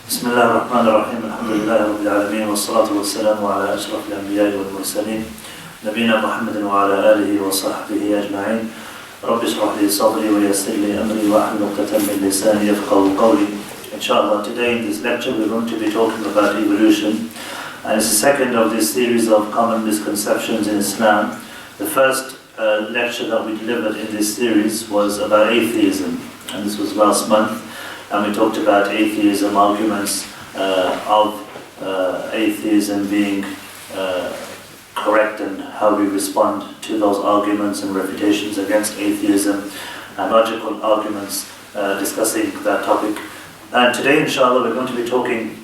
بسم الله الرحمن الرحيم الحمد لله رب العالمين والصلاة والسلام على أشرف الأنبياء والمرسلين نبينا محمد وعلى آله وصحبه أجمعين رب اشرح لي صدري ويسر لي أمري واحلل عقدة من لساني يفقهوا قولي. Inshallah, today in this lecture we're going to be talking about evolution, and it's the second of this series of common misconceptions in Islam. The first lecture that we delivered in this series was about atheism, and this was last month, and we talked about atheism, arguments of atheism being correct and how we respond to those arguments and refutations against atheism, and logical arguments discussing that topic. And today, inshallah, we're going to be talking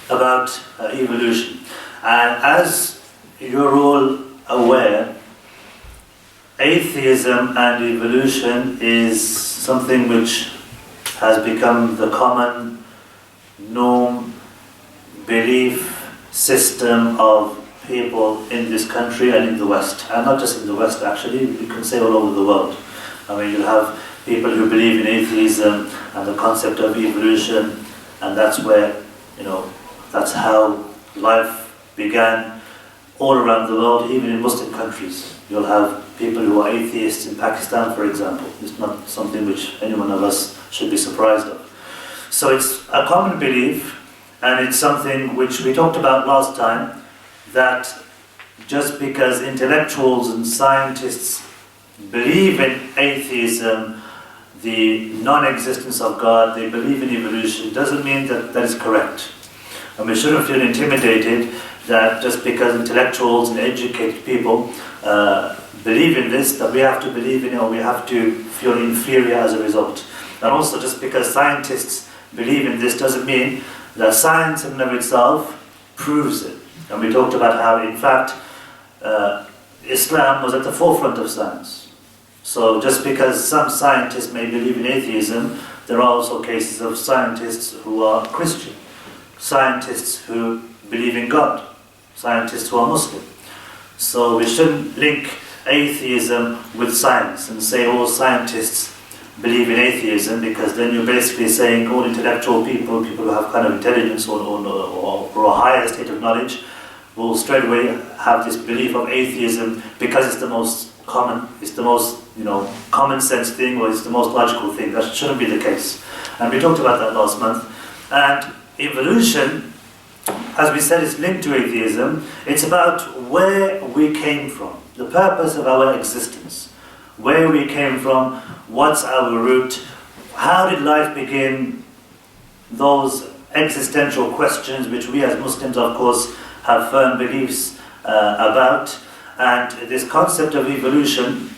about evolution. And as you're all aware, atheism and evolution is something which has become the common norm, belief system of people in this country and in the West. And not just in the West, actually, you can say all over the world. I mean, you'll have people who believe in atheism and the concept of evolution, and that's where, that's how life began all around the world, even in Muslim countries. You'll have people who are atheists in Pakistan, for example. It's not something which any one of us should be surprised of. So it's a common belief, and it's something which we talked about last time, that just because intellectuals and scientists believe in atheism, the non-existence of God, they believe in evolution, doesn't mean that that is correct. And we shouldn't feel intimidated that just because intellectuals and educated people believe in this, that we have to believe in it, or we have to feel inferior as a result. And also, just because scientists believe in this doesn't mean that science in and of itself proves it. And we talked about how, in fact, Islam was at the forefront of science. So just because some scientists may believe in atheism, there are also cases of scientists who are Christian, scientists who believe in God, scientists who are Muslim. So we shouldn't link atheism with science and say all scientists believe in atheism, because then you're basically saying all intellectual people who have kind of intelligence or a higher state of knowledge, will straight away have this belief of atheism because it's the most common, it's the most common sense thing, or it's the most logical thing. That shouldn't be the case. And we talked about that last month. And evolution, as we said, is linked to atheism. It's about where we came from, the purpose of our existence, where we came from, what's our root, how did life begin, those existential questions which we as Muslims, of course, have firm beliefs about. And this concept of evolution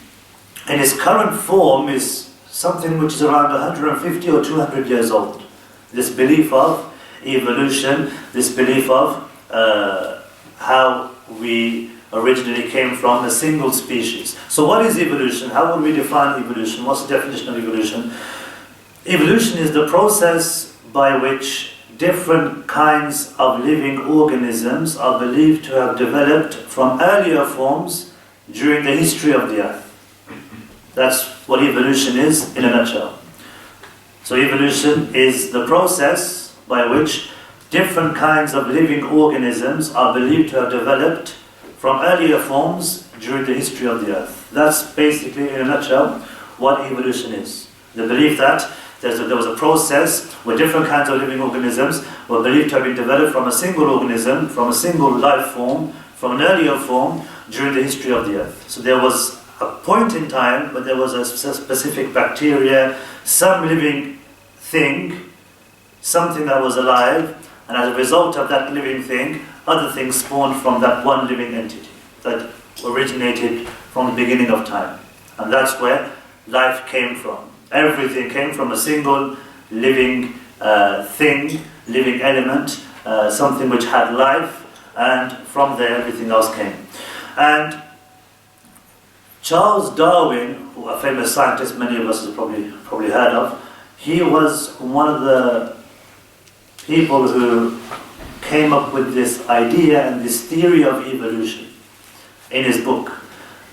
in its current form is something which is around 150 or 200 years old. This belief of evolution, this belief of how we originally came from a single species. So what is evolution? How would we define evolution? What's the definition of evolution? Evolution is the process by which different kinds of living organisms are believed to have developed from earlier forms during the history of the earth. That's what evolution is in a nutshell. So evolution is the process by which different kinds of living organisms are believed to have developed from earlier forms during the history of the earth. That's basically, in a nutshell, what evolution is. The belief that there was a process where different kinds of living organisms were believed to have been developed from a single organism, from a single life form, from an earlier form during the history of the earth. So there was a point in time when there was a specific bacteria, some living thing, something that was alive, and as a result of that living thing, other things spawned from that one living entity that originated from the beginning of time. And that's where life came from. Everything came from a single living thing, living element, something which had life, and from there everything else came. And Charles Darwin, a famous scientist many of us have probably heard of, he was one of the people who came up with this idea and this theory of evolution in his book.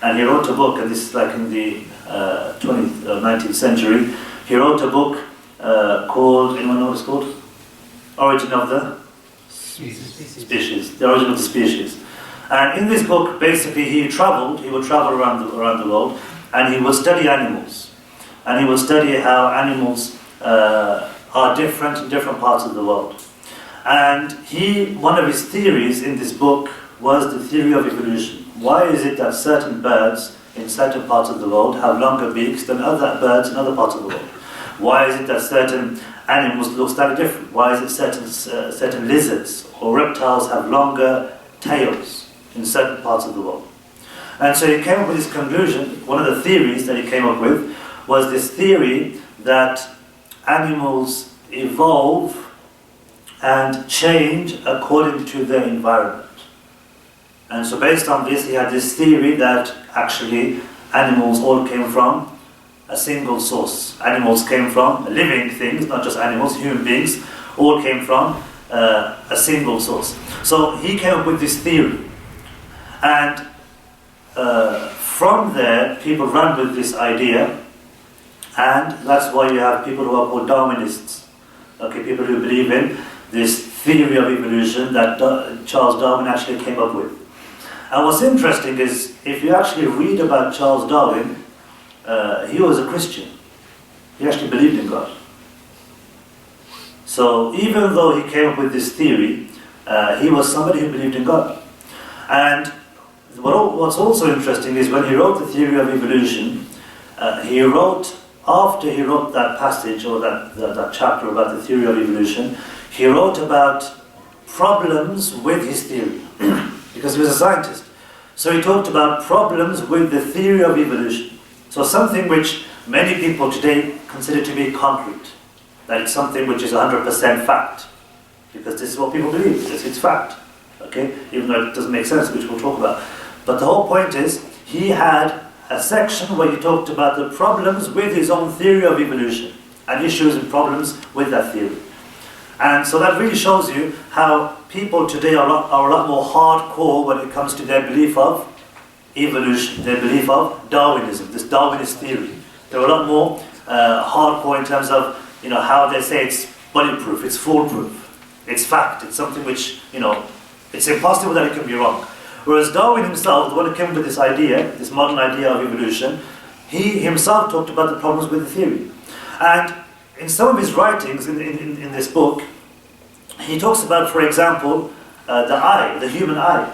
And he wrote a book, and this is like in the 19th century. He wrote a book called, anyone know what it's called? origin of the species. The origin of the species. And in this book, basically, he would travel around the world, and he would study animals. And he would study how animals are different in different parts of the world. And one of his theories in this book was the theory of evolution. Why is it that certain birds in certain parts of the world have longer beaks than other birds in other parts of the world? Why is it that certain animals look slightly different? Why is it certain lizards or reptiles have longer tails in certain parts of the world? And so he came up with this conclusion. One of the theories that he came up with was this theory that animals evolve and change according to their environment. And so based on this, he had this theory that actually animals all came from a single source. Animals came from living things, not just animals, human beings, all came from a single source. So he came up with this theory. And from there, people ran with this idea, and that's why you have people who are called Darwinists. Okay, people who believe in this theory of evolution that Charles Darwin actually came up with. And what's interesting is, if you actually read about Charles Darwin, he was a Christian. He actually believed in God. So even though he came up with this theory, he was somebody who believed in God. And what's also interesting is when he wrote the theory of evolution, after he wrote that passage or that chapter about the theory of evolution, he wrote about problems with his theory because he was a scientist. So he talked about problems with the theory of evolution. So something which many people today consider to be concrete, that it's something which is 100% fact, because this is what people believe, it's fact, okay? Even though it doesn't make sense, which we'll talk about. But the whole point is, he had a section where he talked about the problems with his own theory of evolution and issues and problems with that theory. And so that really shows you how people today are a lot more hardcore when it comes to their belief of evolution, their belief of Darwinism, this Darwinist theory. They're a lot more hardcore in terms of how they say it's bulletproof, it's foolproof, it's fact, it's something which, it's impossible that it can be wrong. Whereas Darwin himself, the one who came up with this idea, this modern idea of evolution, he himself talked about the problems with the theory. And in some of his writings in this book, he talks about, for example, the eye, the human eye.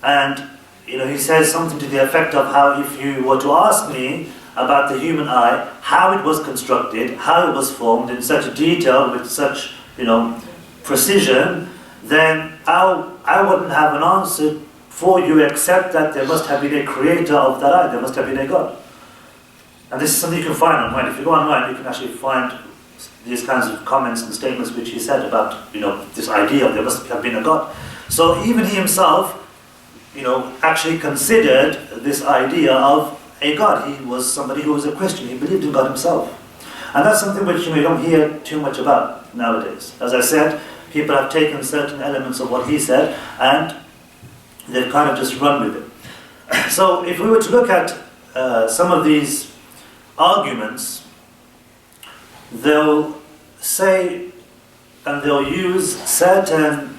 And he says something to the effect of how if you were to ask me about the human eye, how it was constructed, how it was formed in such detail, with such precision, then I wouldn't have an answer for you except that there must have been a creator of that eye, there must have been a God. And this is something you can find online. If you go online, you can actually find these kinds of comments and statements which he said about this idea of there must have been a God. So even he himself actually considered this idea of a God. He was somebody who was a Christian. He believed in God himself. And that's something which you don't hear too much about nowadays. As I said, people have taken certain elements of what he said and they've kind of just run with it. So if we were to look at some of these arguments, they'll say and they'll use certain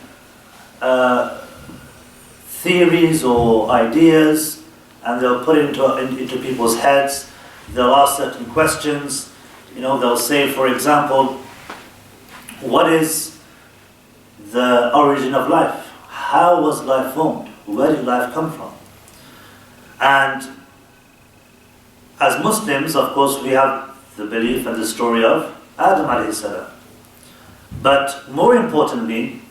theories or ideas, and they'll put it into people's heads. They'll ask certain questions. They'll say, for example, what is the origin of life? How was life formed? Where did life come from? And as Muslims, of course, we have the belief and the story of Adam alayhi salam. But more importantly,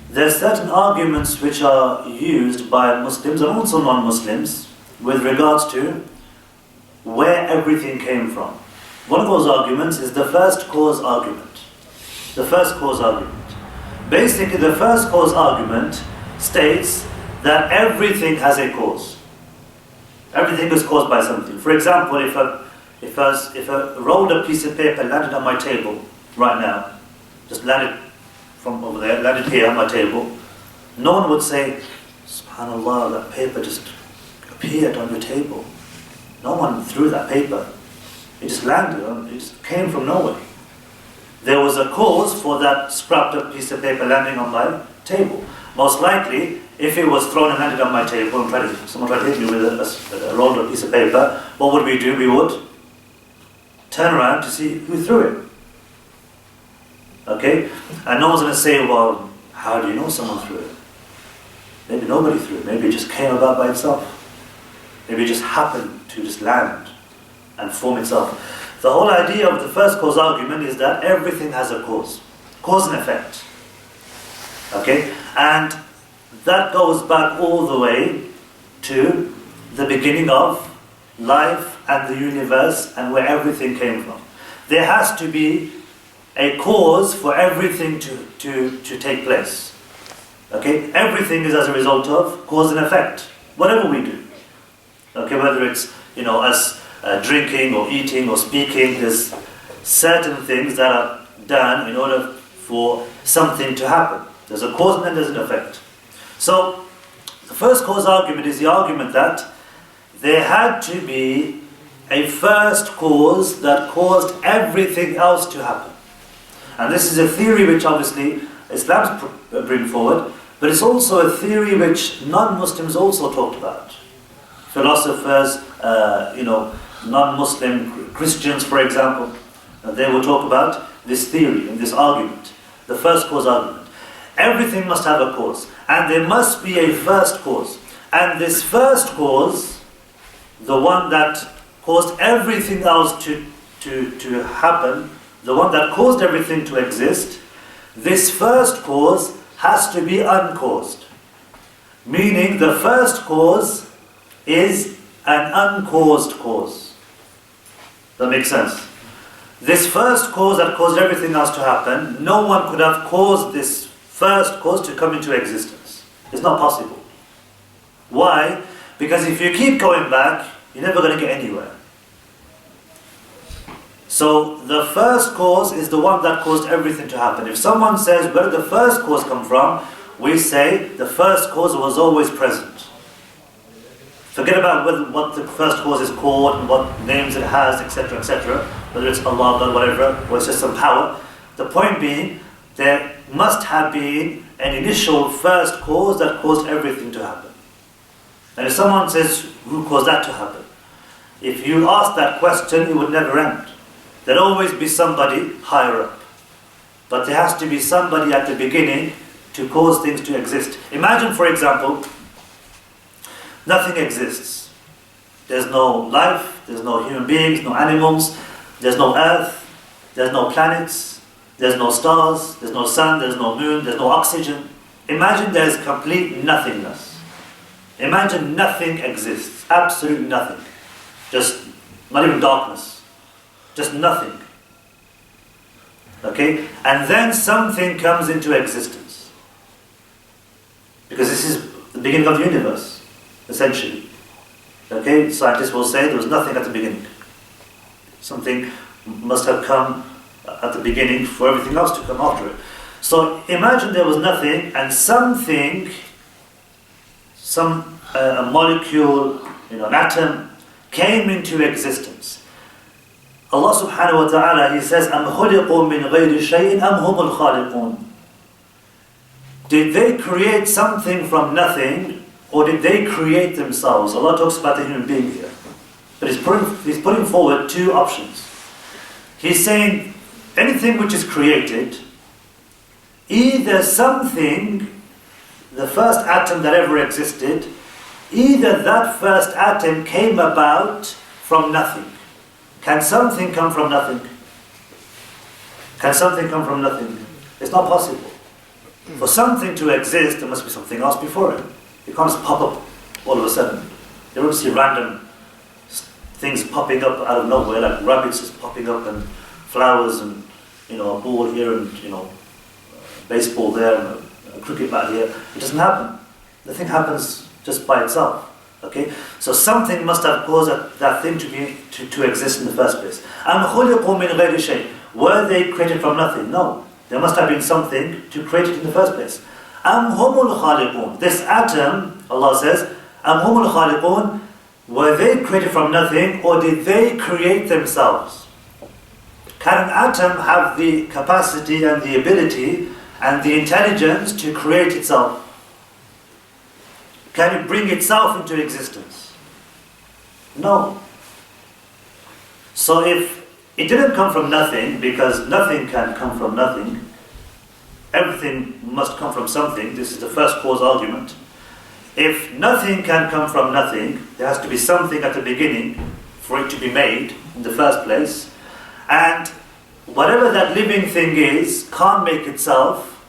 there are certain arguments which are used by Muslims and also non-Muslims with regards to where everything came from. One of those arguments is the first cause argument. The first cause argument. Basically, the first cause argument states that everything has a cause. Everything is caused by something. For example, if a rolled up piece of paper landed on my table right now, just landed from over there, landed here on my table, no one would say, SubhanAllah, that paper just appeared on your table. No one threw that paper. It just landed, it just came from nowhere. there was a cause for that scrapped up piece of paper landing on my table. Most likely, if it was thrown and landed on my table and someone tried to hit me with a rolled up piece of paper, what would we do? We would turn around to see who threw it. Okay? And no one's going to say, well, how do you know someone threw it? Maybe nobody threw it. Maybe it just came about by itself. Maybe it just happened to just land and form itself. The whole idea of the first cause argument is that everything has a cause. Cause and effect. Okay? And that goes back all the way to the beginning of life and the universe and where everything came from. There has to be a cause for everything to take place. Okay? Everything is as a result of cause and effect. Whatever we do. Okay, whether it's, us drinking or eating or speaking, there's certain things that are done in order for something to happen. There's a cause and then there's an effect. So, the first cause argument is the argument that there had to be a first cause that caused everything else to happen. And this is a theory which obviously Islam's bring forward, but it's also a theory which non-Muslims also talked about. Philosophers, non-Muslim Christians, for example, they will talk about this theory and this argument, the first cause argument. Everything must have a cause, and there must be a first cause. And this first cause, the one that caused everything else to happen, the one that caused everything to exist, this first cause has to be uncaused. Meaning the first cause is an uncaused cause. That makes sense? This first cause that caused everything else to happen, no one could have caused this first cause to come into existence. It's not possible. Why? Because if you keep going back, you're never going to get anywhere. So the first cause is the one that caused everything to happen. If someone says, where did the first cause come from? We say the first cause was always present. Forget about what the first cause is called and what names it has, etc., etc. Whether it's Allah, God, whatever, or it's just some power. The point being, there must have been an initial first cause that caused everything to happen. And if someone says, who caused that to happen? If you ask that question, it would never end. There'll always be somebody higher up. But there has to be somebody at the beginning to cause things to exist. Imagine, for example, nothing exists. There's no life, there's no human beings, no animals, there's no earth, there's no planets, there's no stars, there's no sun, there's no moon, there's no oxygen. Imagine there's complete nothingness. Imagine nothing exists, absolute nothing. Just, not even darkness. Just nothing. Okay? And then something comes into existence. Because this is the beginning of the universe, essentially. Okay? Scientists will say there was nothing at the beginning. Something must have come at the beginning for everything else to come after it. So imagine there was nothing and something, a molecule, an atom, came into existence. Allah subhanahu wa ta'ala, He says, أَمْ خُلِقُوا مِنْ غَيْرِ شَيْءٍ أَمْ هُمُ الْخَالِقُونَ. Did they create something from nothing, or did they create themselves? Allah talks about the human being here. But He's putting forward two options. He's saying, anything which is created, either something, the first atom that ever existed, either that first atom came about from nothing. Can something come from nothing? Can something come from nothing? It's not possible. For something to exist, there must be something else before it. It can't just pop up all of a sudden. You don't see random things popping up out of nowhere, like rabbits just popping up and flowers and a ball here and baseball there and a cricket bat here. It doesn't happen. Nothing happens just by itself. Okay, so something must have caused that thing to exist in the first place. أَمْ خُلِقُوا مِنْ غَيْرِ شَيْءٍ. Were they created from nothing? No. There must have been something to create it in the first place. أَمْ هُمُ الْخَالِقُونَ. This atom, Allah says, أَمْ هُمُ الْخَالِقُونَ. Were they created from nothing, or did they create themselves? Can an atom have the capacity and the ability and the intelligence to create itself? Can it bring itself into existence? No. So if it didn't come from nothing, because nothing can come from nothing, everything must come from something. This is the first cause argument. If nothing can come from nothing, there has to be something at the beginning for it to be made in the first place. And whatever that living thing is can't make itself,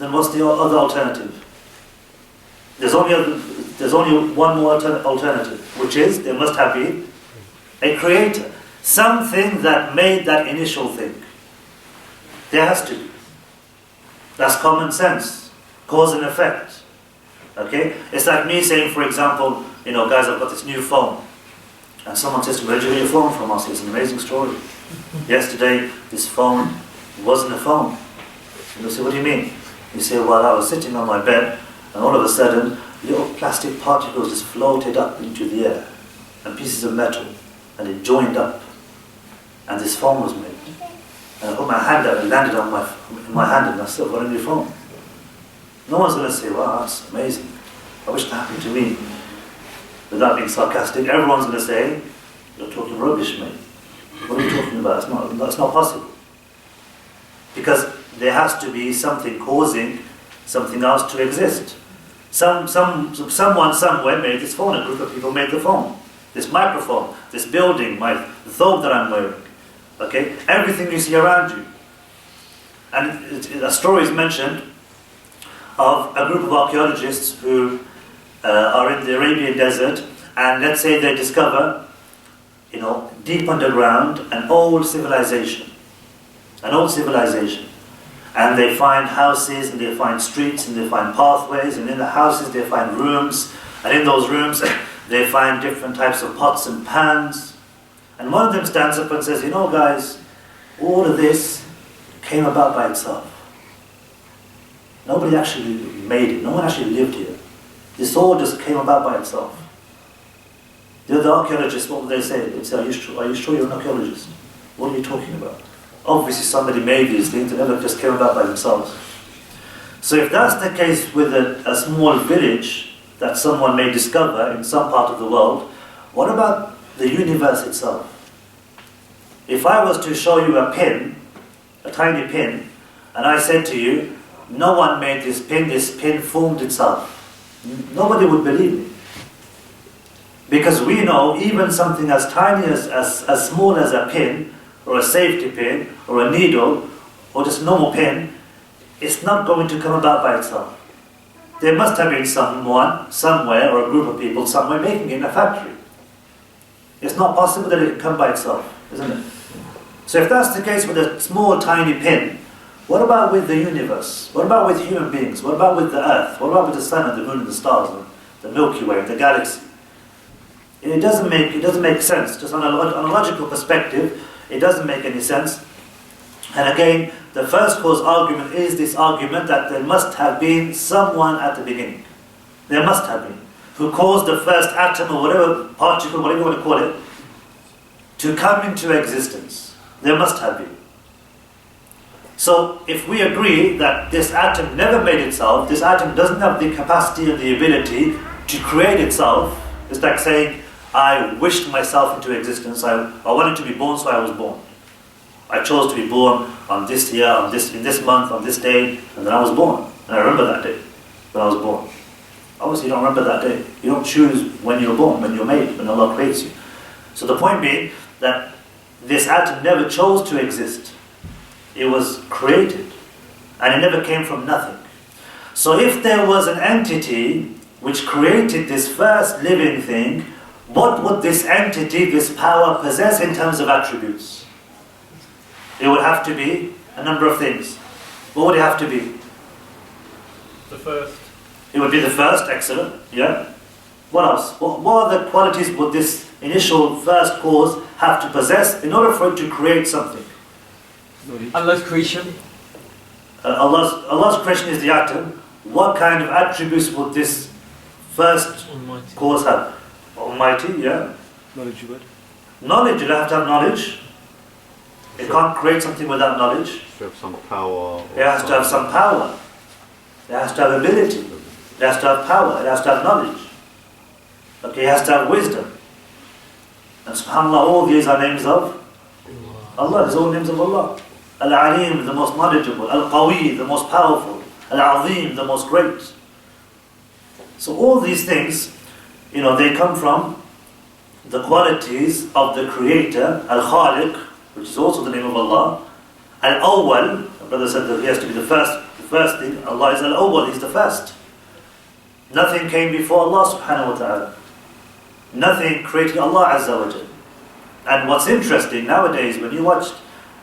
then what's the other alternative? There's only one more alternative, which is there must have been a creator. Something that made that initial thing. There has to be. That's common sense. Cause and effect. Okay? It's like me saying, for example, guys, I've got this new phone. And someone says to me, where did you get your phone from? I say, it's an amazing story. Yesterday, this phone wasn't a phone. And they say, what do you mean? You say, well, I was sitting on my bed, and all of a sudden, little plastic particles just floated up into the air, and pieces of metal, and it joined up, and this phone was made. And I put my hand out, and it landed on my hand, and I still got a new phone. No one's going to say, wow, that's amazing. I wish that happened to me. Without being sarcastic, everyone's going to say, you're talking rubbish, mate. What are you talking about? That's not possible. Because there has to be something causing something else to exist. Someone somewhere made this phone. A group of people made the phone. This microphone, this building, the thobe that I'm wearing. Okay? Everything you see around you. And a story is mentioned of a group of archaeologists who are in the Arabian desert, and let's say they discover, deep underground, an old civilization. And they find houses, and they find streets, and they find pathways, and in the houses they find rooms, and in those rooms they find different types of pots and pans. And one of them stands up and says, guys, all of this came about by itself. Nobody actually made it. No one actually lived here. This all just came about by itself. The other archaeologists, what would they say? They'd say, are you sure you're an archaeologist? What are you talking about? Obviously somebody made these things, they never just came about by themselves. So if that's the case with a small village that someone may discover in some part of the world, what about the universe itself? If I was to show you a pin, a tiny pin, and I said to you, no one made this pin formed itself, nobody would believe me. Because we know even something as tiny as small as a pin, or a safety pin, or a needle, or just a normal pin, it's not going to come about by itself. There must have been someone, somewhere, or a group of people somewhere making it in a factory. It's not possible that it can come by itself, isn't it? So if that's the case with a small tiny pin, what about with the universe? What about with human beings? What about with the earth? What about with the sun and the moon and the stars, and the Milky Way, the galaxy? It doesn't make sense. Just on a logical perspective, it doesn't make any sense. And again, the first cause argument is this argument that there must have been someone at the beginning. There must have been. Who caused the first atom or whatever particle, whatever you want to call it, to come into existence. There must have been. So if we agree that this atom never made itself, this atom doesn't have the capacity and the ability to create itself, it's like saying, I wished myself into existence. I wanted to be born, so I was born. I chose to be born on this year, in this month, on this day, and then I was born. And I remember that day when I was born. Obviously, you don't remember that day. You don't choose when you're born, when you're made, when Allah creates you. So the point being that this atom never chose to exist. It was created, and it never came from nothing. So if there was an entity which created this first living thing, what would this entity, this power, possess in terms of attributes? It would have to be a number of things. What would it have to be? The first. It would be the first, excellent, yeah. What else? What other qualities would this initial first cause have to possess in order for it to create something? Allah's creation. Allah's creation is the atom. What kind of attributes would this first cause have? Almighty, yeah. Knowledge, you got? Knowledge, you have to have knowledge. It can't create something without knowledge. It has to have some power. It has to have some power. It has to have ability. It has to have power. It has to have knowledge. Okay, it has to have wisdom. And subhanAllah, all these are names of Allah. These are all names of Allah. Al-Alim, the most knowledgeable. Al-Qawi, the most powerful. Al-Azim, the most great. So all these things, they come from the qualities of the Creator, Al-Khaliq, which is also the name of Allah. Al-Awwal, the brother said that he has to be the first thing. Allah is Al-Awwal, He's the first. Nothing came before Allah subhanahu wa ta'ala. Nothing created Allah Azza wa Jal. And what's interesting nowadays, when you watch,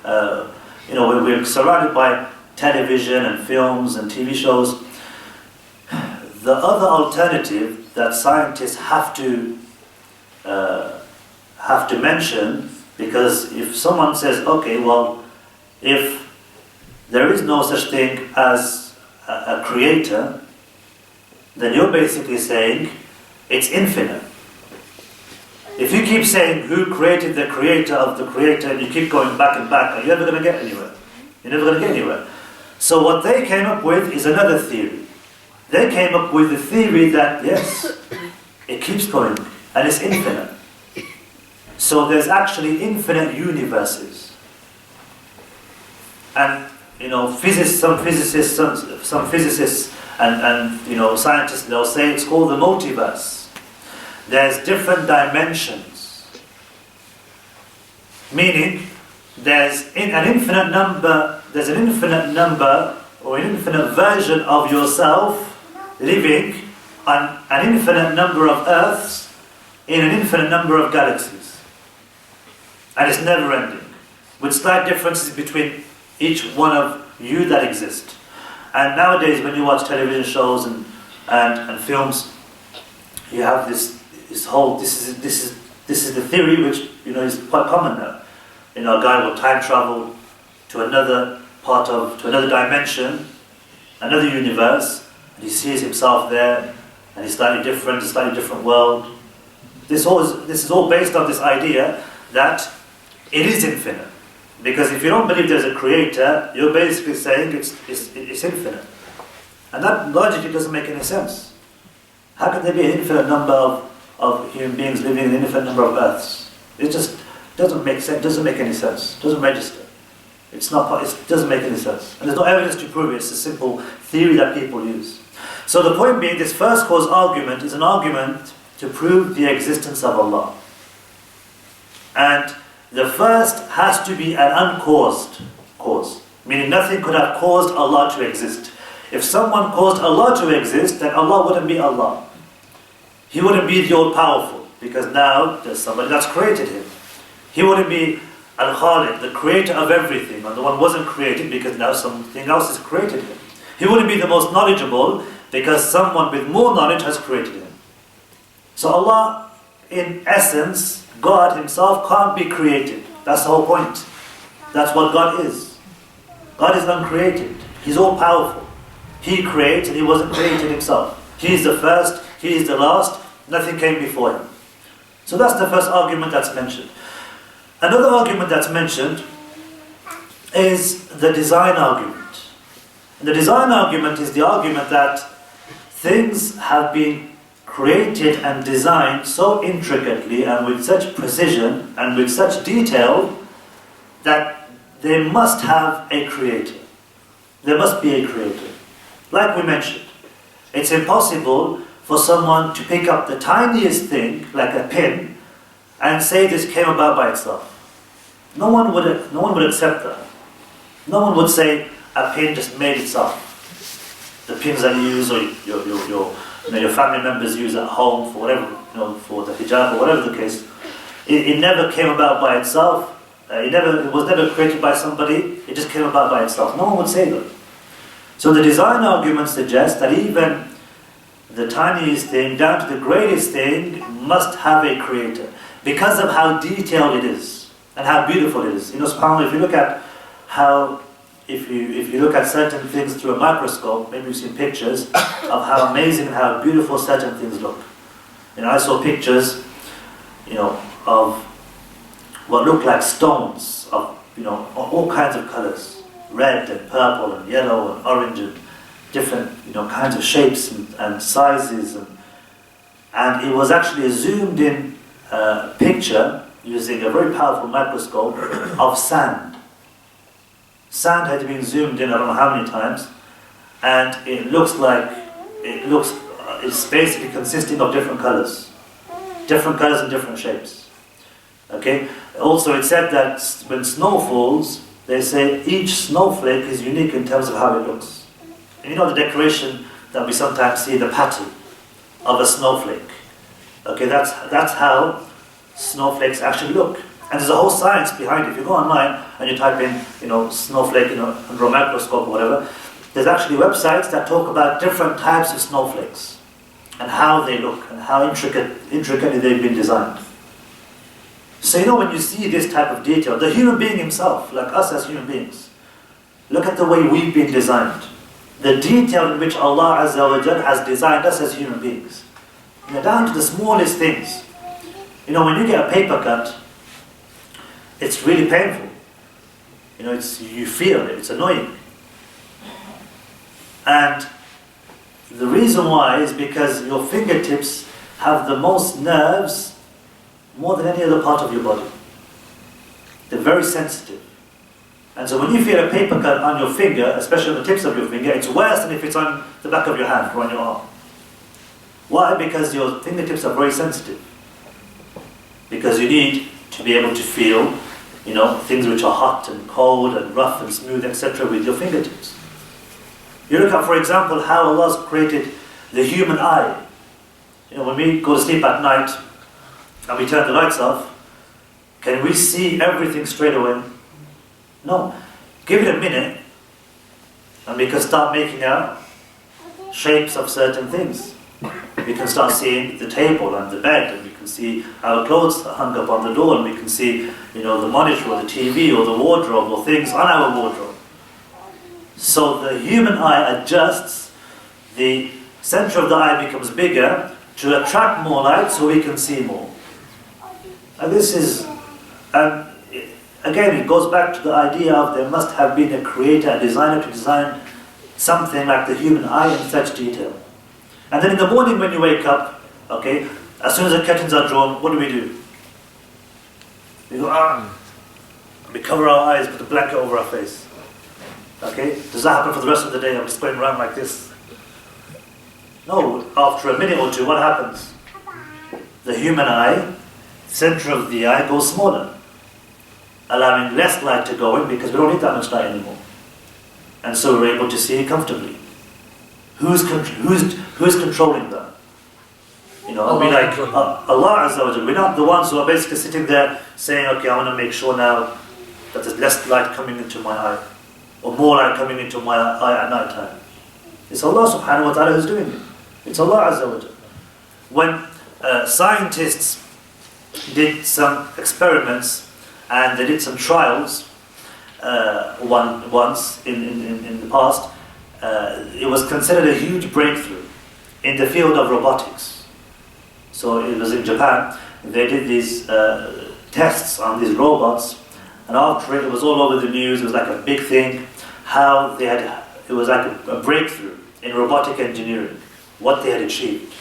we're surrounded by television and films and TV shows. The other alternative that scientists have to mention, because if someone says, okay, well, if there is no such thing as a creator, then you're basically saying it's infinite. If you keep saying who created the creator of the creator, and you keep going back and back, are you ever going to get anywhere? You're never going to get anywhere. So what they came up with is another theory. They came up with the theory that, yes, it keeps going, and it's infinite. So there's actually infinite universes. And, some physicists and scientists, they'll say it's called the multiverse. There's different dimensions. Meaning, there's an infinite number or an infinite version of yourself living on an infinite number of Earths in an infinite number of galaxies. And it's never ending, with slight differences between each one of you that exist. And nowadays, when you watch television shows and films, you have this is the theory which is quite common now. A guy will time travel to another dimension, another universe, and he sees himself there, and he's slightly different world. This is all based on this idea that it is infinite. Because if you don't believe there's a creator, you're basically saying it's infinite. And that logically doesn't make any sense. How can there be an infinite number of human beings living in an infinite number of Earths? It just doesn't make sense, doesn't make any sense, doesn't register. It doesn't make any sense. And there's no evidence to prove it, it's a simple theory that people use. So the point being, this first cause argument is an argument to prove the existence of Allah. And the first has to be an uncaused cause, meaning nothing could have caused Allah to exist. If someone caused Allah to exist, then Allah wouldn't be Allah. He wouldn't be the all-powerful, because now there's somebody that's created him. He wouldn't be Al-Khaliq, the creator of everything, and the one wasn't created because now something else has created him. He wouldn't be the most knowledgeable because someone with more knowledge has created him. So Allah, in essence, God Himself can't be created. That's the whole point. That's what God is. God is uncreated. He's all-powerful. He creates and He wasn't created Himself. He is the first, He is the last, nothing came before Him. So that's the first argument that's mentioned. Another argument that's mentioned is the design argument. And the design argument is the argument that things have been created and designed so intricately and with such precision and with such detail that they must have a creator. There must be a creator. Like we mentioned, it's impossible for someone to pick up the tiniest thing, like a pin, and say this came about by itself. No one would accept that. No one would say a pin just made itself. The pins that you use or your family members use at home for whatever, for the hijab or whatever the case, it never came about by itself. It was never created by somebody. It just came about by itself. No one would say that. So the design argument suggests that even the tiniest thing, down to the greatest thing, must have a creator because of how detailed it is and how beautiful it is. SubhanAllah, if you look at if you look at certain things through a microscope, maybe you've seen pictures of how amazing and how beautiful certain things look. I saw pictures, of what looked like stones, of all kinds of colors, red and purple and yellow and orange and different, kinds of shapes and sizes, and it was actually a zoomed-in picture using a very powerful microscope of sand. Sand had been zoomed in I don't know how many times, and it's basically consisting of different colors and different shapes. Okay. Also, it said that when snow falls, they say each snowflake is unique in terms of how it looks. And the decoration that we sometimes see, the pattern of a snowflake. Okay, that's how snowflakes actually look. And there's a whole science behind it. If you go online and you type in, snowflake, under a microscope or whatever, there's actually websites that talk about different types of snowflakes and how they look and how intricately they've been designed. So when you see this type of detail, the human being himself, like us as human beings, look at the way we've been designed. The detail in which Allah Azza wa Jal has designed us as human beings. Down to the smallest things. When you get a paper cut, it's really painful. You feel it, it's annoying. And the reason why is because your fingertips have the most nerves more than any other part of your body. They're very sensitive. And so when you feel a paper cut on your finger, especially on the tips of your finger, it's worse than if it's on the back of your hand or on your arm. Why? Because your fingertips are very sensitive. Because you need to be able to feel, things which are hot and cold and rough and smooth, etc. with your fingertips. You look at, for example, how Allah has created the human eye. When we go to sleep at night and we turn the lights off, can we see everything straight away? No. Give it a minute and we can start making out shapes of certain things. We can start seeing the table and the bed, and we can see our clothes hung up on the door, and we can see, the monitor or the TV or the wardrobe or things on our wardrobe. So the human eye adjusts, the center of the eye becomes bigger to attract more light so we can see more. And this is, again, it goes back to the idea of there must have been a creator, a designer to design something like the human eye in such detail. And then in the morning when you wake up, okay, as soon as the curtains are drawn, what do? We go, we cover our eyes, put a blanket over our face. Okay, does that happen for the rest of the day? I'm just going around like this. No, after a minute or two, what happens? The human eye, center of the eye, goes smaller, allowing less light to go in because we don't need that much light anymore. And so we're able to see comfortably. Who's controlling that? Allah Azza wa Jalla. We're not the ones who are basically sitting there saying, okay, I want to make sure now that there's less light coming into my eye, or more light coming into my eye at night time. It's Allah subhanahu wa ta'ala who's doing it. It's Allah Azza wa Jalla. When scientists did some experiments and they did some trials once in the past, it was considered a huge breakthrough in the field of robotics. So it was in Japan. They did these tests on these robots, and after it was all over the news. It was like a big thing. It was like a breakthrough in robotic engineering, what they had achieved.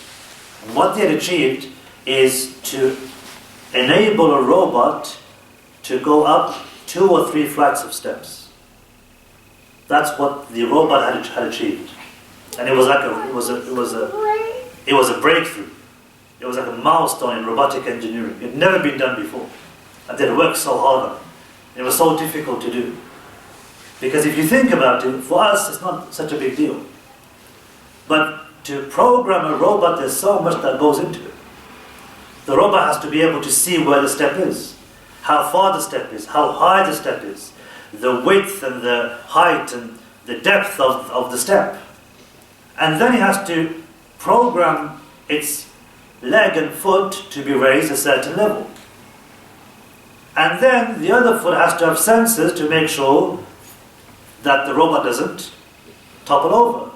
And what they had achieved is to enable a robot to go up 2 or 3 flights of steps. That's what the robot had achieved, and it was a breakthrough. It was like a milestone in robotic engineering. It had never been done before, and they'd worked so hard on it. It was so difficult to do, because if you think about it, for us it's not such a big deal. But to program a robot, there's so much that goes into it. The robot has to be able to see where the step is, how far the step is, how high the step is, the width and the height and the depth of the step. And then it has to program its leg and foot to be raised a certain level. And then the other foot has to have sensors to make sure that the robot doesn't topple over.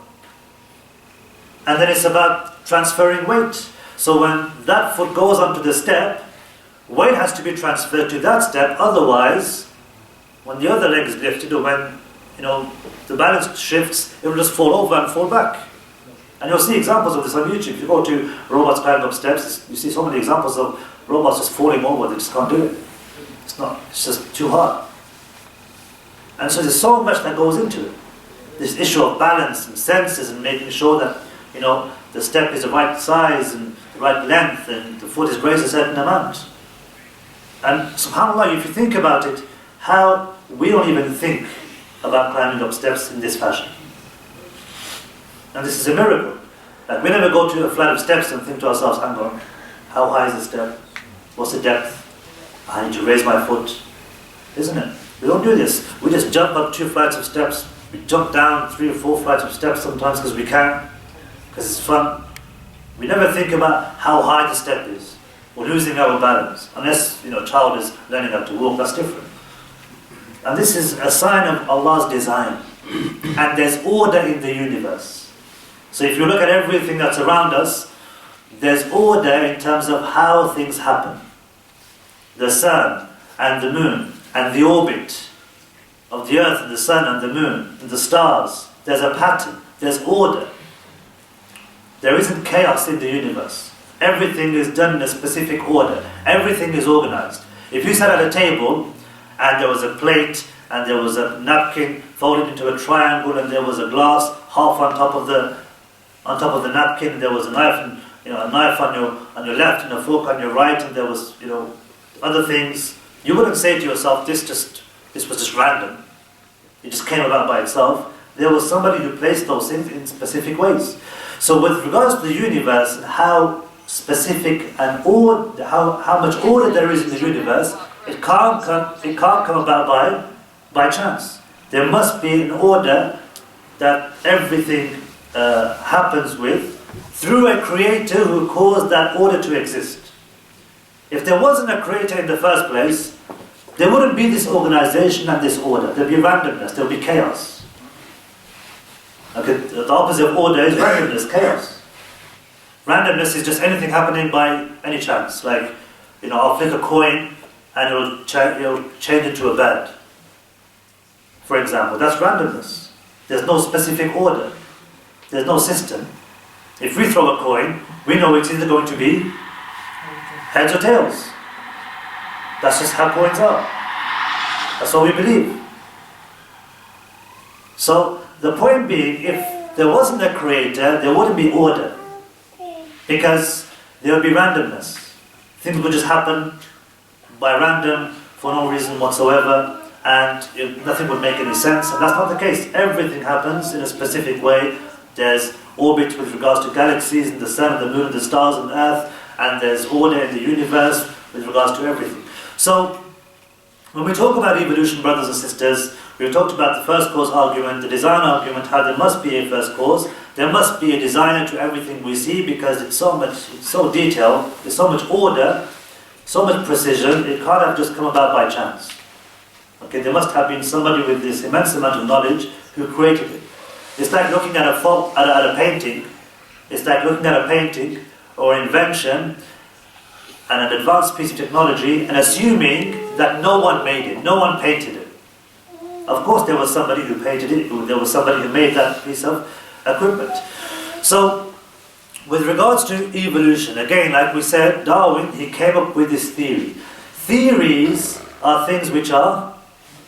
And then it's about transferring weight. So when that foot goes onto the step, weight has to be transferred to that step, otherwise when the other leg is lifted, or when the balance shifts, it will just fall over and fall back. And you'll see examples of this on YouTube. If you go to robots climbing up steps, you see so many examples of robots just falling over. They just can't do it. It's just too hard. And so there's so much that goes into it. This issue of balance and senses and making sure that the step is the right size and the right length and the foot is raised a certain amount. And subhanAllah, if you think about it, how we don't even think about climbing up steps in this fashion. And this is a miracle. Like, we never go to a flight of steps and think to ourselves, hang on, how high is the step? What's the depth? I need to raise my foot. Isn't it? We don't do this. We just jump up 2 flights of steps. We jump down 3 or 4 flights of steps sometimes because we can, because it's fun. We never think about how high the step is. We're losing our balance. Unless a child is learning how to walk, that's different. And this is a sign of Allah's design. And there's order in the universe. So if you look at everything that's around us, there's order in terms of how things happen. The sun and the moon and the orbit of the earth and the sun and the moon and the stars. There's a pattern. There's order. There isn't chaos in the universe. Everything is done in a specific order. Everything is organized. If you sat at a table and there was a plate and there was a napkin folded into a triangle and there was a glass half on top of the napkin, and there was a knife and a knife on your left and a fork on your right, and there was other things, you wouldn't say to yourself, this was just random. It just came about by itself. There was somebody who placed those things in specific ways. So with regards to the universe and how specific and how much order there is in the universe, it can't come about by chance. There must be an order that everything happens with through a creator who caused that order to exist. If there wasn't a creator in the first place, there wouldn't be this organization and this order. There'd be randomness, there'd be chaos. Okay, the opposite of order is randomness, chaos. Randomness is just anything happening by any chance. Like, I'll flick a coin and it'll change into a bird. For example, that's randomness. There's no specific order. There's no system. If we throw a coin, we know it's either going to be heads or tails. That's just how coins are. That's what we believe. So the point being, if there wasn't a creator, there wouldn't be order. Because there would be randomness. Things would just happen by random, for no reason whatsoever, and nothing would make any sense. And that's not the case. Everything happens in a specific way. There's orbit with regards to galaxies and the sun and the moon and the stars and earth, and there's order in the universe with regards to everything. So, when we talk about evolution, brothers and sisters, we've talked about the first cause argument, the design argument, how there must be a first cause. There must be a designer to everything we see because it's so detailed, there's so much order, so much precision, it can't have just come about by chance. Okay, there must have been somebody with this immense amount of knowledge who created it. It's like looking at a painting. It's like looking at a painting or invention and an advanced piece of technology and assuming that no one made it, no one painted it. Of course there was somebody who painted it, there was somebody who made that piece of equipment. So, with regards to evolution, again, like we said, Darwin, he came up with this theory. Theories are things which are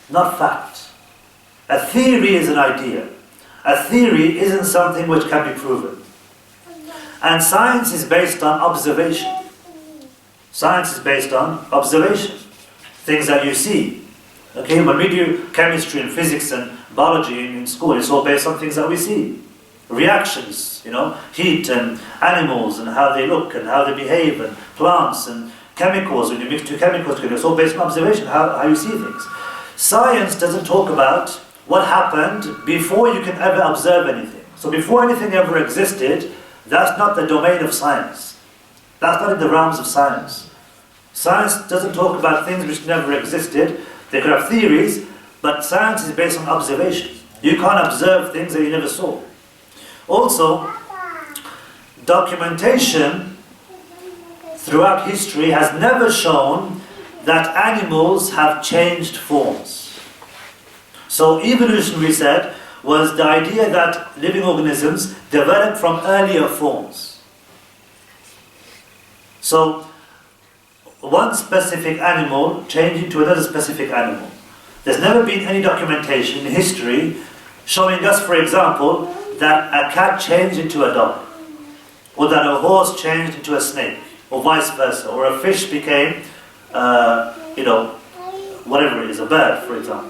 not fact. A theory is an idea. A theory isn't something which can be proven. And science is based on observation. Science is based on observation. Things that you see. Okay, when we do chemistry and physics and biology in school, it's all based on things that we see. Reactions, heat and animals and how they look and how they behave and plants and chemicals. When you mix two chemicals together, it's all based on observation, how you see things. Science doesn't talk about what happened before you can ever observe anything. So before anything ever existed, that's not the domain of science. That's not in the realms of science. Science doesn't talk about things which never existed. They could have theories, but science is based on observation. You can't observe things that you never saw. Also, documentation throughout history has never shown that animals have changed forms. So evolution, we said, was the idea that living organisms develop from earlier forms. So one specific animal changed into another specific animal. There's never been any documentation in history showing us, for example, that a cat changed into a dog, or that a horse changed into a snake, or vice versa, or a fish became, whatever it is, a bird, for example.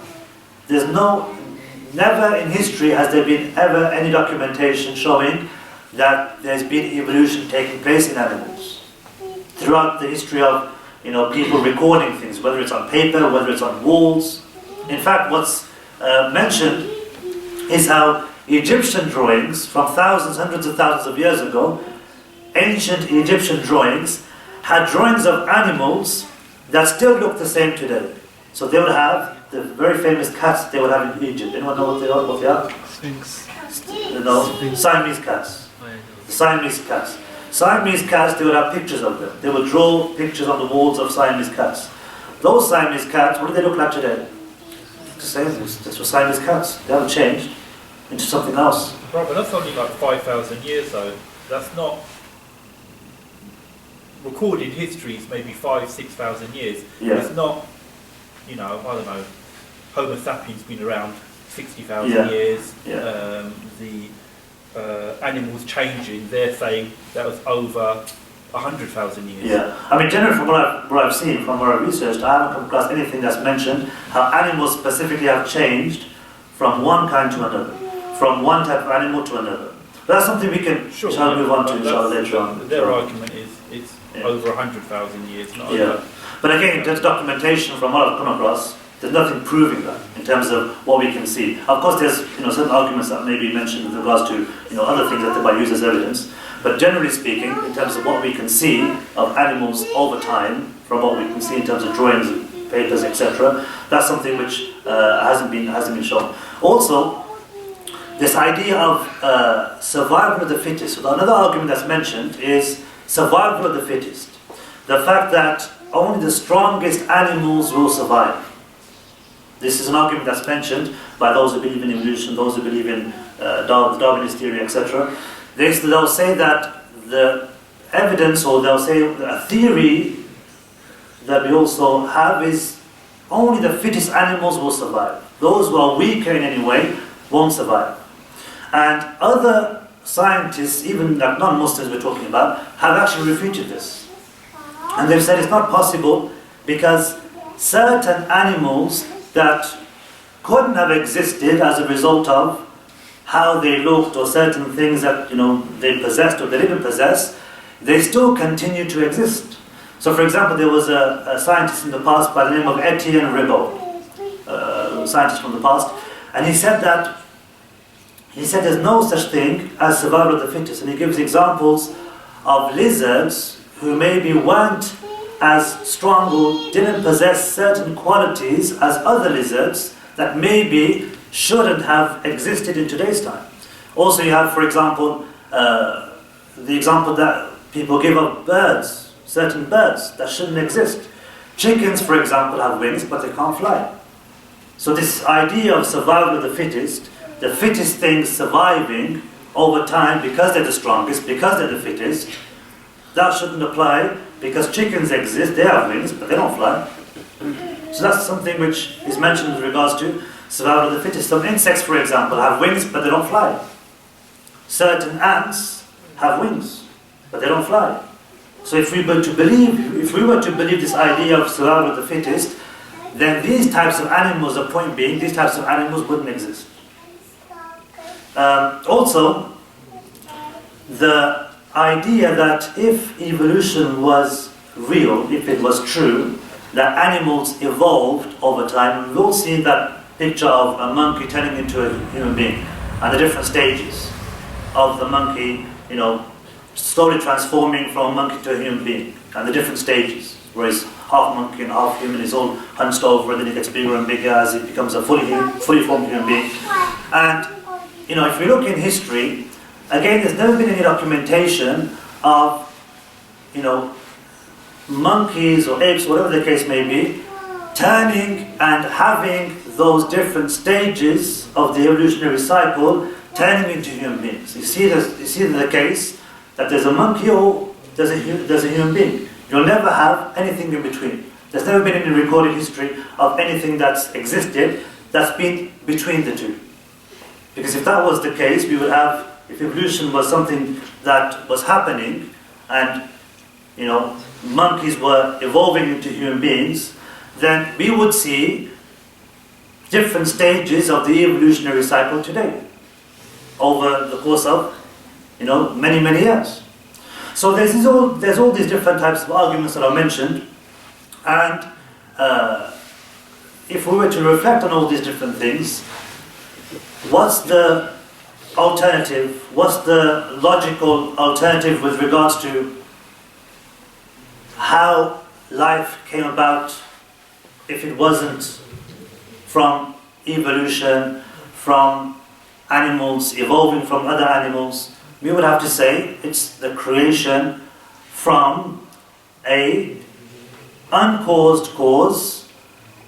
Never in history has there been ever any documentation showing that there's been evolution taking place in animals. Throughout the history of people recording things, whether it's on paper, whether it's on walls. In fact, what's mentioned is how Egyptian drawings from thousands, hundreds of thousands of years ago, ancient Egyptian drawings, had drawings of animals that still look the same today. So they would have the very famous cats they would have in Egypt. Anyone know what they are? Sphinx. Siamese cats. Siamese cats. Siamese cats, they would have pictures of them. They would draw pictures on the walls of Siamese cats. Those Siamese cats, what do they look like today? The same. This was Siamese cats. They haven't changed into something else. Right, but that's only like 5,000 years though. That's not recorded history is maybe 5,000-6,000 years. Yeah. It's not, I don't know, Homo sapiens been around 60,000 Yeah. years. Yeah. The animals changing, they're saying that was over 100,000 years. Yeah, I mean, generally from what I've seen, from what I've researched, I haven't come across anything that's mentioned how animals specifically have changed from one kind to another, from one type of animal to another. But that's something we can shall move on to inshallah later on. Their argument is it's over 100,000 years, not over. But again, there's documentation from what I've come across. There's nothing proving that in terms of what we can see. Of course, there's certain arguments that may be mentioned with regards to other things that they might use as evidence. But generally speaking, in terms of what we can see of animals over time, from what we can see in terms of drawings, papers, etc., that's something which hasn't been shown. Also, this idea of survival of the fittest. So another argument that's mentioned is survival of the fittest. The fact that only the strongest animals will survive. This is an argument that's mentioned by those who believe in evolution, those who believe in Darwinist theory, etc. They'll say that the evidence, or they'll say a theory that we also have is only the fittest animals will survive. Those who are weaker in any way won't survive. And other scientists, even like non-Muslims we're talking about, have actually refuted this. And they've said it's not possible because certain animals that couldn't have existed as a result of how they looked or certain things that they possessed or they didn't possess, they still continue to exist. So for example, there was a scientist in the past by the name of Etienne Ribot, a scientist from the past, and he said there's no such thing as survival of the fittest, and he gives examples of lizards who maybe weren't as strong or didn't possess certain qualities as other lizards that maybe shouldn't have existed in today's time. Also you have, for example, the example that people give of birds, certain birds that shouldn't exist. Chickens, for example, have wings, but they can't fly. So this idea of survival of the fittest things surviving over time because they're the strongest, because they're the fittest, that shouldn't apply because chickens exist, they have wings, but they don't fly. So that's something which is mentioned with regards to survival of the fittest. Some insects, for example, have wings, but they don't fly. Certain ants have wings, but they don't fly. So if we were to believe this idea of survival of the fittest, then these types of animals, the point being, these types of animals wouldn't exist. Also, the idea that if evolution was real, if it was true, that animals evolved over time, we've all seen that picture of a monkey turning into a human being, and the different stages of the monkey, slowly transforming from a monkey to a human being, and the different stages, where he's half monkey and half human, he's all hunched over, and then he gets bigger and bigger as he becomes a fully formed human being. And if we look in history, again, there's never been any documentation of, monkeys or apes, whatever the case may be, turning and having those different stages of the evolutionary cycle turning into human beings. You see the case that there's a monkey or there's a human being. You'll never have anything in between. There's never been any recorded history of anything that's existed that's been between the two. Because if that was the case, we would have, if evolution was something that was happening and monkeys were evolving into human beings, then we would see different stages of the evolutionary cycle today over the course of many years. So there's all these different types of arguments that are mentioned, and if we were to reflect on all these different things, what's the alternative? What's the logical alternative with regards to how life came about if it wasn't from evolution, from animals evolving from other animals? We would have to say it's the creation from a uncaused cause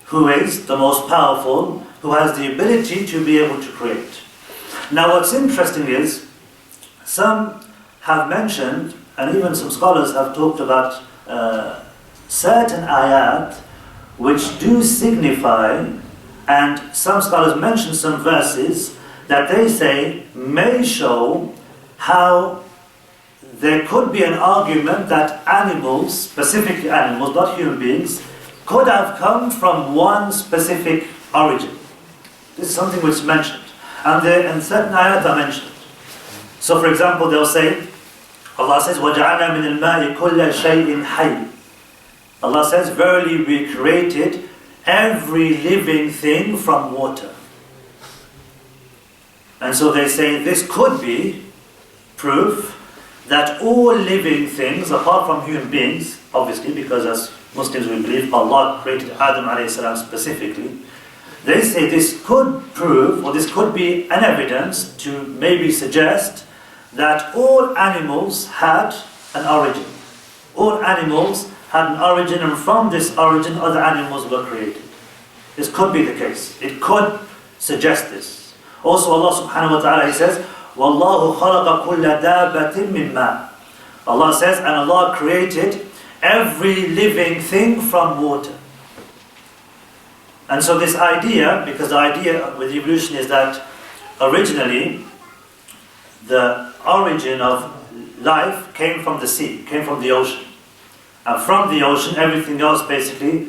who is the most powerful, who has the ability to be able to create. Now what's interesting is, some have mentioned, and even some scholars have talked about certain ayat which do signify, and some scholars mention some verses that they say may show how there could be an argument that animals, specifically animals, not human beings, could have come from one specific origin. This is something which is mentioned. And certain ayat are mentioned. So for example, they'll say, Allah says, وَجَعَلْنَا مِنَ الْمَاءِ كُلَّ شَيْءٍ حَيٍّ. Allah says, verily we created every living thing from water. And so they say this could be proof that all living things, apart from human beings, obviously, because as Muslims we believe Allah created Adam alayhi salam specifically, they say this could prove, or this could be an evidence to maybe suggest that all animals had an origin. All animals had an origin, and from this origin other animals were created. This could be the case. It could suggest this. Also Allah subhanahu wa ta'ala, He says, وَاللَّهُ خَلَقَ كُلَّ دَابَةٍ مِّن مَّاءٍ. Allah says, and Allah created every living thing from water. And so this idea, because the idea with evolution is that originally the origin of life came from the sea, came from the ocean. And from the ocean, everything else basically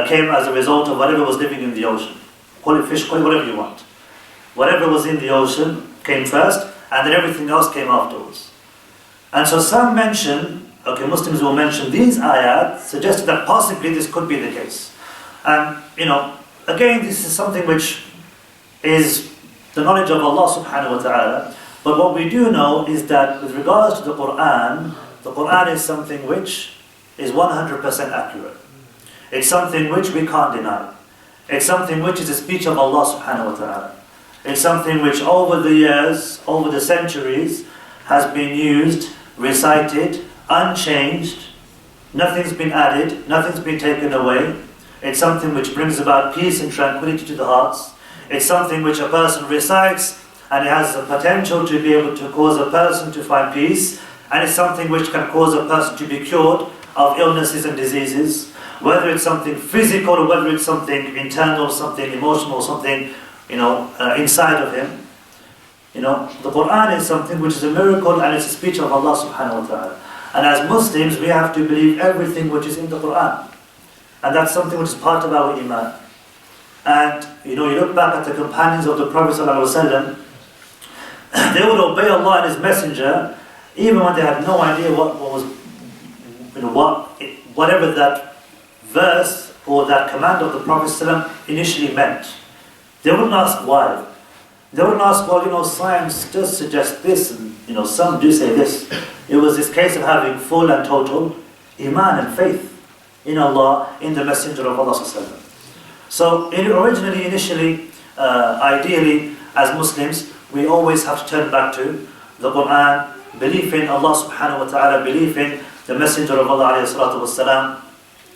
came as a result of whatever was living in the ocean. Call it fish, call it whatever you want. Whatever was in the ocean came first, and then everything else came afterwards. And so some mention, Muslims will mention these ayat, suggesting that possibly this could be the case. And, again, this is something which is the knowledge of Allah subhanahu wa ta'ala. But what we do know is that with regards to the Quran is something which is 100% accurate. It's something which we can't deny. It's something which is a speech of Allah subhanahu wa ta'ala. It's something which over the years, over the centuries, has been used, recited, unchanged. Nothing's been added, nothing's been taken away. It's something which brings about peace and tranquility to the hearts. It's something which a person recites, and it has the potential to be able to cause a person to find peace. And it's something which can cause a person to be cured of illnesses and diseases. Whether it's something physical or whether it's something internal, something emotional, something inside of him. The Quran is something which is a miracle, and it's a speech of Allah subhanahu wa ta'ala. And as Muslims, we have to believe everything which is in the Quran. And that's something which is part of our iman. And you look back at the companions of the Prophet sallallahu alaihi wasallam, they would obey Allah and His Messenger even when they had no idea whatever that verse or that command of the Prophet sallallahu alaihi wasallam initially meant. They wouldn't ask why. They wouldn't ask, science does suggest this, and some do say this. It was this case of having full and total iman and faith in Allah, in the Messenger of Allah sallallahu alaihi wasallam. So initially, ideally, as Muslims, we always have to turn back to the Quran, belief in Allah subhanahu wa ta'ala, belief in the Messenger of Allah alayhi salatu wasalam.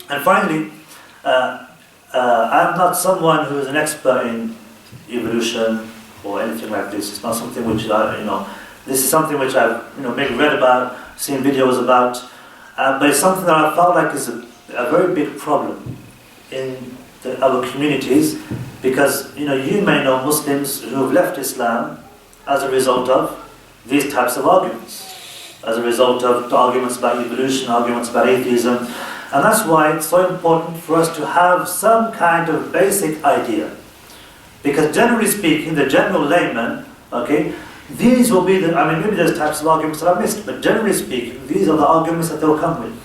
And finally, I'm not someone who is an expert in evolution or anything like this. It's not something which this is something which I've maybe read about, seen videos about, but it's something that I felt like is a very big problem in our communities, because you may know Muslims who have left Islam as a result of these types of arguments, as a result of the arguments about evolution, arguments about atheism. And that's why it's so important for us to have some kind of basic idea. Because generally speaking, the general layman, these will be maybe there's types of arguments that I missed, but generally speaking, these are the arguments that they'll come with.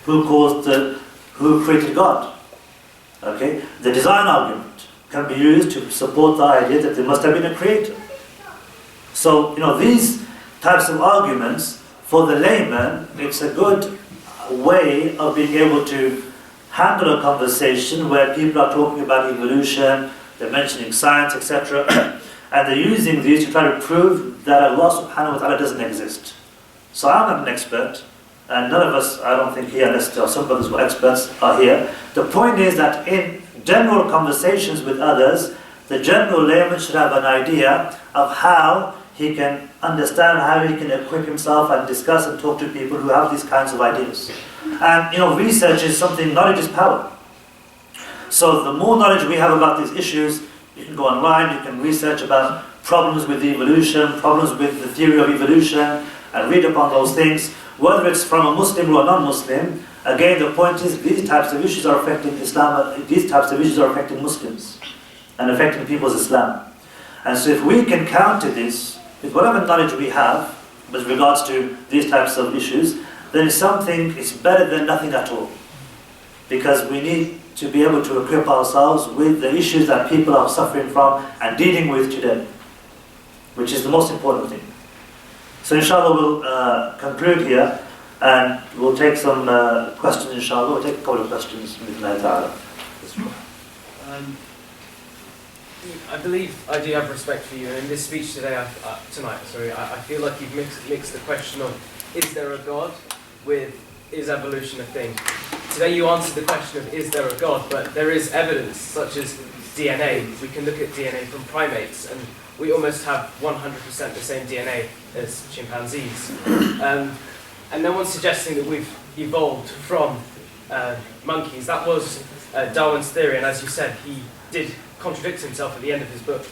Who created God? The design argument can be used to support the idea that there must have been a creator. So, these types of arguments, for the layman, it's a good way of being able to handle a conversation where people are talking about evolution, they're mentioning science, etc. And they're using these to try to prove that Allah subhanahu wa ta'ala doesn't exist. So I'm not an expert, and none of us, I don't think here, unless there are some brothers who are experts, are here. The point is that in general conversations with others, the general layman should have an idea of how he can understand, how he can equip himself and discuss and talk to people who have these kinds of ideas. And research is something, knowledge is power. So the more knowledge we have about these issues, you can go online, you can research about problems with evolution, problems with the theory of evolution, and read upon those things, whether it's from a Muslim or a non-Muslim. Again, the point is, these types of issues are affecting Islam, these types of issues are affecting Muslims, and affecting people's Islam. And so if we can counter this, with whatever knowledge we have, with regards to these types of issues, then it's better than nothing at all. Because we need to be able to equip ourselves with the issues that people are suffering from and dealing with today, which is the most important thing. So inshallah we'll conclude here, and we'll take some questions inshallah. We'll take a couple of questions. I believe I do have respect for you, and in this speech today, I feel like you've mixed the question of is there a God with is evolution a thing. Today you answered the question of is there a God, but there is evidence such as DNA. We can look at DNA from primates, and we almost have 100% the same DNA as chimpanzees. And no one's suggesting that we've evolved from monkeys. That was Darwin's theory, and as you said, he did contradict himself at the end of his book.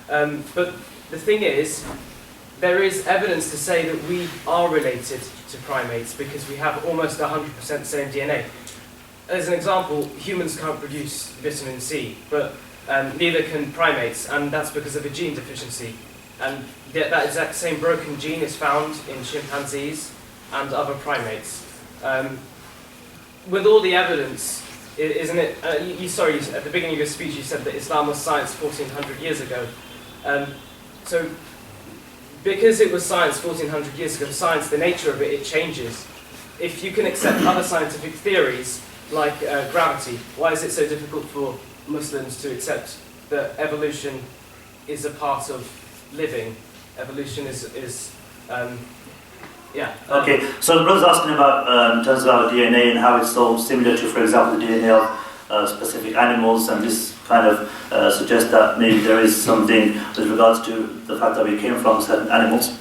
But the thing is, there is evidence to say that we are related to primates because we have almost 100% same DNA. As an example, humans can't produce vitamin C, but neither can primates, and that's because of a gene deficiency. And that exact same broken gene is found in chimpanzees and other primates. With all the evidence, isn't it? At the beginning of your speech, you said that Islam was science 1400 years ago. So, because it was science 1400 years ago, science, the nature of it changes. If you can accept other scientific theories, like gravity, why is it so difficult for Muslims to accept that evolution is a part of living? Evolution is Okay, so the brother's asking about, in terms of our DNA and how it's so similar to, for example, the DNA of specific animals, and this kind of suggests that maybe there is something with regards to the fact that we came from certain animals.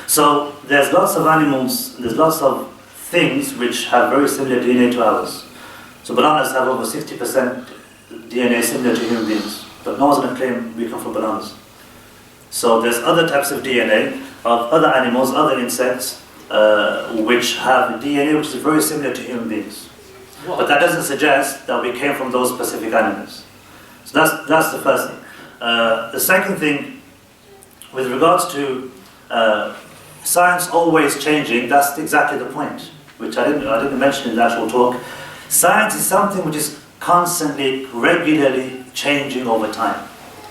So there's lots of animals, there's lots of things which have very similar DNA to ours. So bananas have over 60% DNA similar to human beings, but no one's going to claim we come from bananas. So there's other types of DNA of other animals, other insects, which have DNA which is very similar to human beings. What? But that doesn't suggest that we came from those specific animals. So that's the first thing. The second thing, with regards to science always changing, that's exactly the point, which I didn't mention in the actual talk. Science is something which is constantly, regularly changing over time.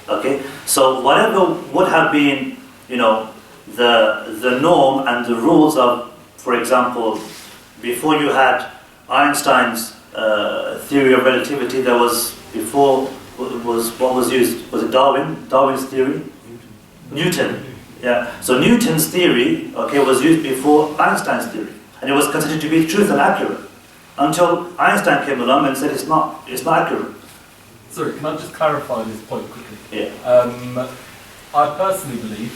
Okay, so whatever would have been, the norm and the rules of, for example, before you had Einstein's theory of relativity, there was before what was used? Was it Darwin's theory? Newton. Yeah. So Newton's theory, was used before Einstein's theory, and it was considered to be truth and accurate. until Einstein came along and said it's not accurate. Sorry, can I just clarify this point quickly? Yeah. I personally believe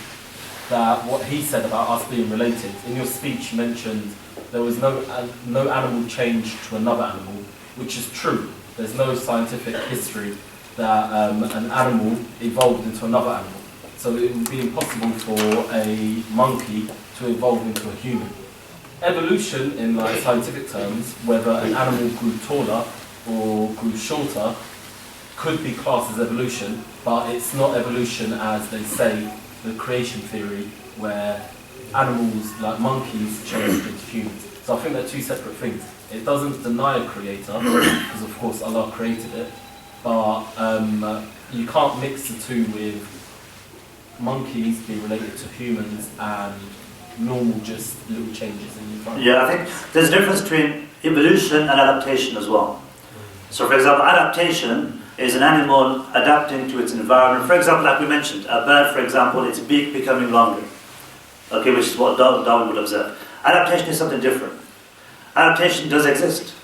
that what he said about us being related, in your speech you mentioned there was no animal change to another animal, which is true. There's no scientific history that an animal evolved into another animal. So it would be impossible for a monkey to evolve into a human. Evolution, in like scientific terms, whether an animal grew taller or grew shorter, could be classed as evolution, but it's not evolution as they say, the creation theory, where animals like monkeys changed into humans. So I think they're two separate things. It doesn't deny a creator, because of course Allah created it, but you can't mix the two with monkeys being related to humans and normal just little changes in the environment. Yeah, I think there's a difference between evolution and adaptation as well. So for example, adaptation is an animal adapting to its environment. For example, like we mentioned, a bird, for example, its beak becoming longer, okay, which is what Darwin would observe. Adaptation is something different. Adaptation does exist.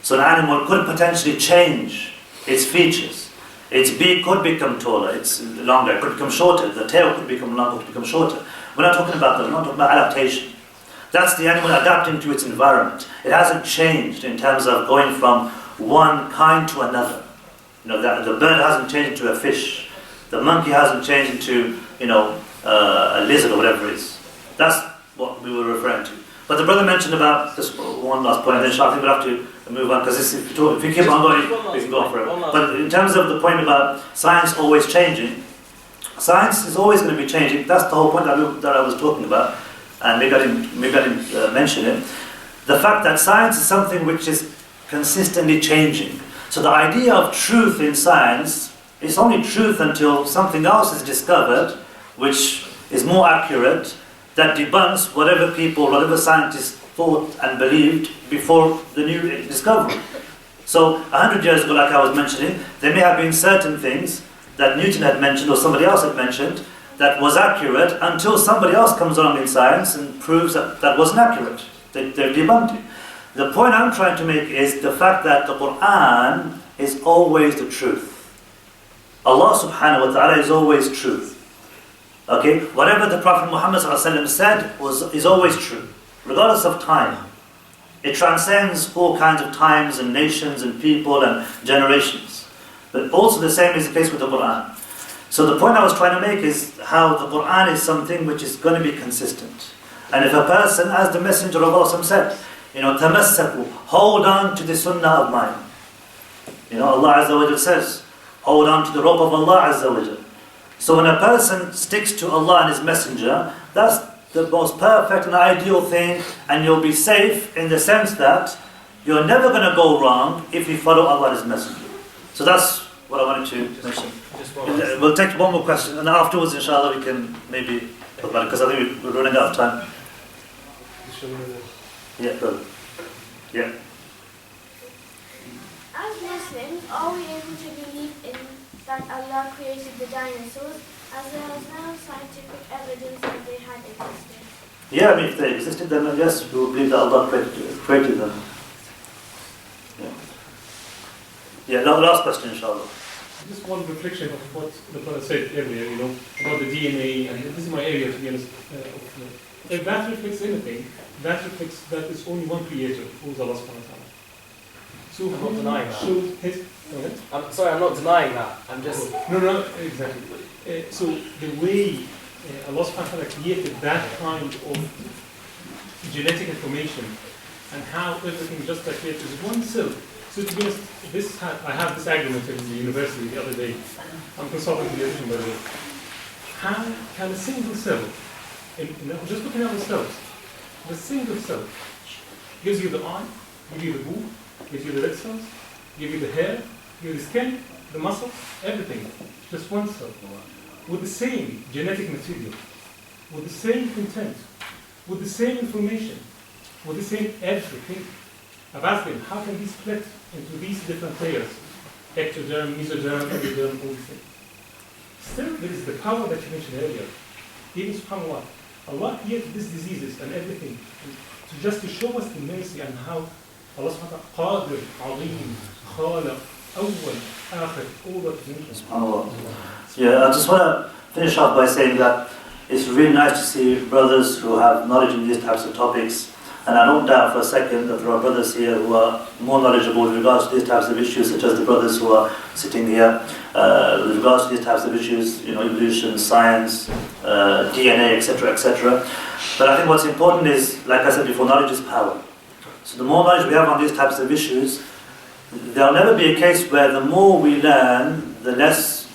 So an animal could potentially change its features. Its beak could become taller, it's longer, it could become shorter, the tail could become longer, could become shorter. We're not talking about that, we're not talking about adaptation. That's the animal adapting to its environment. It hasn't changed in terms of going from one kind to another. You know, the bird hasn't changed into a fish. The monkey hasn't changed into, a lizard or whatever it is. That's what we were referring to. But the brother mentioned about this one last point, and then I think we'll have to move on, because if we keep on going, we can go on forever. But in terms of the point about science always changing, science is always going to be changing. That's the whole point that I was talking about, and maybe I didn't mention it. The fact that science is something which is consistently changing. So the idea of truth in science is only truth until something else is discovered, which is more accurate, that debunks whatever scientists thought and believed before the new discovery. So 100 years ago, like I was mentioning, there may have been certain things that Newton had mentioned or somebody else had mentioned that was accurate until somebody else comes along in science and proves that that wasn't accurate. They've debunked it. The point I'm trying to make is the fact that the Quran is always the truth. Allah subhanahu wa ta'ala is always truth. Okay, whatever the Prophet Muhammad said is always true, regardless of time. It transcends all kinds of times and nations and people and generations. But also the same is the case with the Quran. So the point I was trying to make is how the Quran is something which is going to be consistent. And if a person, as the Messenger of Allah said, tamassaku, hold on to the sunnah of mine. Allah Azza wa Jal says, hold on to the rope of Allah Azza wa Jal. So when a person sticks to Allah and His Messenger, that's the most perfect and ideal thing, and you'll be safe in the sense that you're never going to go wrong if you follow Allah and His Messenger. So that's what I wanted to mention. We'll take one more question, and afterwards, inshallah, we can maybe talk about it, because I think we're running out of time. Yeah, brother. Yeah. As Muslims, are we able to believe in that Allah created the dinosaurs, as there is no scientific evidence that they had existed? Yeah, I mean, if they existed, then yes, we will believe that Allah created them. Yeah, last question, inshallah. Just one reflection of what the brother said earlier, about the DNA, and this is my area, to be honest. If that reflects anything, that reflects that there's only one creator, who is Allah subhanahu wa ta'ala. So I'm not denying that. I'm not denying that. I'm just... No, exactly. So the way Allah subhanahu wa ta'ala created that kind of genetic information, and how everything just like it is one cell. So to be honest, I have this argument in the university the other day. I'm consulting the edition, by the way. How can a single cell, just looking at the cells, the single cell gives you the eye, gives you the boob, gives you the red cells, gives you the hair, gives you the skin, the muscles, everything. Just one cell. With the same genetic material, with the same content, with the same information, with the same everything. I've asked him, how can he split into these different layers? Ectoderm, mesoderm, endoderm, all these things. Still, there is the power that you mentioned earlier. Even subhanAllah, Allah created these diseases and everything just to show us the mercy and how Allah subhanahu wa ta'ala, Qadir, Alim, Khalaq, Awwal, Akhir, all that is mentioned. SubhanAllah. Yeah, I just want to finish off by saying that it's really nice to see brothers who have knowledge in these types of topics. And I don't doubt for a second that there are brothers here who are more knowledgeable with regards to these types of issues, such as the brothers who are sitting here, with regards to these types of issues, evolution, science, DNA, etc., etc. But I think what's important is, like I said before, knowledge is power. So the more knowledge we have on these types of issues, there will never be a case where the more we learn, the less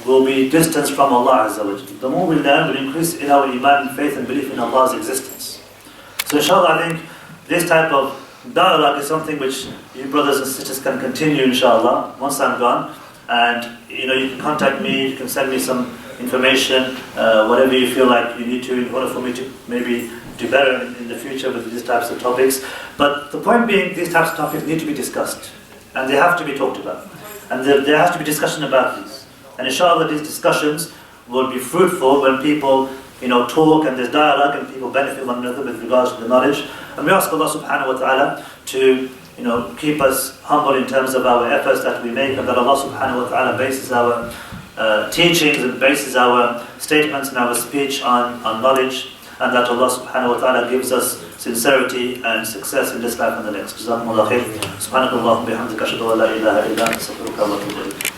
will be distance from Allah Azza wa Jalla. The more we learn, will increase in our iman and faith and belief in Allah's existence. So inshallah, I think this type of dialogue is something which you brothers and sisters can continue inshallah once I'm gone. And you can contact me, you can send me some information, whatever you feel like you need to in order for me to maybe do better in the future with these types of topics. But the point being, these types of topics need to be discussed. And they have to be talked about. And there has to be discussion about these. And inshallah, these discussions will be fruitful when people talk and there's dialogue and people benefit one another with regards to the knowledge. And we ask Allah subhanahu wa ta'ala to keep us humble in terms of our efforts that we make, and that Allah subhanahu wa ta'ala bases our teachings and bases our statements and our speech on knowledge, and that Allah subhanahu wa ta'ala gives us sincerity and success in this life and the next. Jazakumullah khair. Subhanakallahumma bihamdika ashhadu an la ilaha illa anta astaghfiruka wa atubu ilayk.